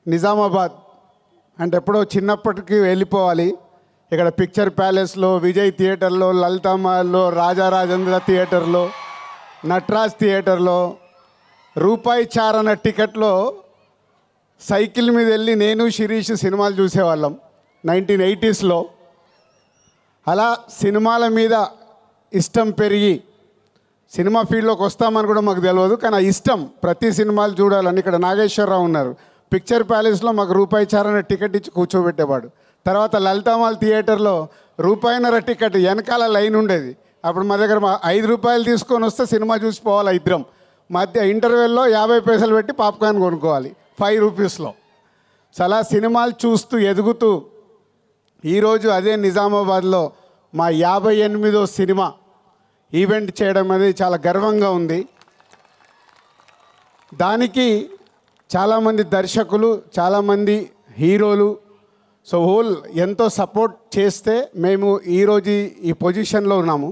నిజామాబాద్ అంటే ఎప్పుడో చిన్నప్పటికి వెళ్ళిపోవాలి. ఇక్కడ పిక్చర్ ప్యాలెస్లో, విజయ్ థియేటర్లో, లలితా మహల్లో, రాజా రాజేంద్ర థియేటర్లో, నటరాజ్ థియేటర్లో రూపాయి చారణ టికెట్లో సైకిల్ మీద వెళ్ళి నేను శిరీష్ సినిమాలు చూసేవాళ్ళం 1980s. అలా సినిమాల మీద ఇష్టం పెరిగి సినిమా ఫీల్డ్లోకి వస్తామని కూడా మాకు తెలియదు, కానీ ఆ ఇష్టం ప్రతి సినిమాలు చూడాలని. ఇక్కడ నాగేశ్వరరావు ఉన్నారు, పిక్చర్ ప్యాలెస్లో మాకు రూపాయి చారణ టికెట్ ఇచ్చి కూర్చోబెట్టేవాడు. తర్వాత లలితామాల్ థియేటర్లో రూపాయిన్నర టికెట్ వెనకాల లైన్ ఉండేది. అప్పుడు మా దగ్గర 5 రూపాయలు తీసుకొని వస్తే సినిమా చూసిపోవాలి ఇద్దరం. మధ్య ఇంటర్వెల్లో 50 పైసలు పెట్టి పాప్కార్న్ కొనుక్కోవాలి 5 రూపీస్లో. అలా సినిమాలు చూస్తూ ఎదుగుతూ ఈరోజు అదే నిజామాబాద్లో మా 58వ సినిమా ఈవెంట్ చేయడం అనేది చాలా గర్వంగా ఉంది. దానికి చాలామంది దర్శకులు, చాలామంది హీరోలు హోల్ ఎంతో సపోర్ట్ చేస్తే మేము ఈరోజు ఈ పొజిషన్లో ఉన్నాము.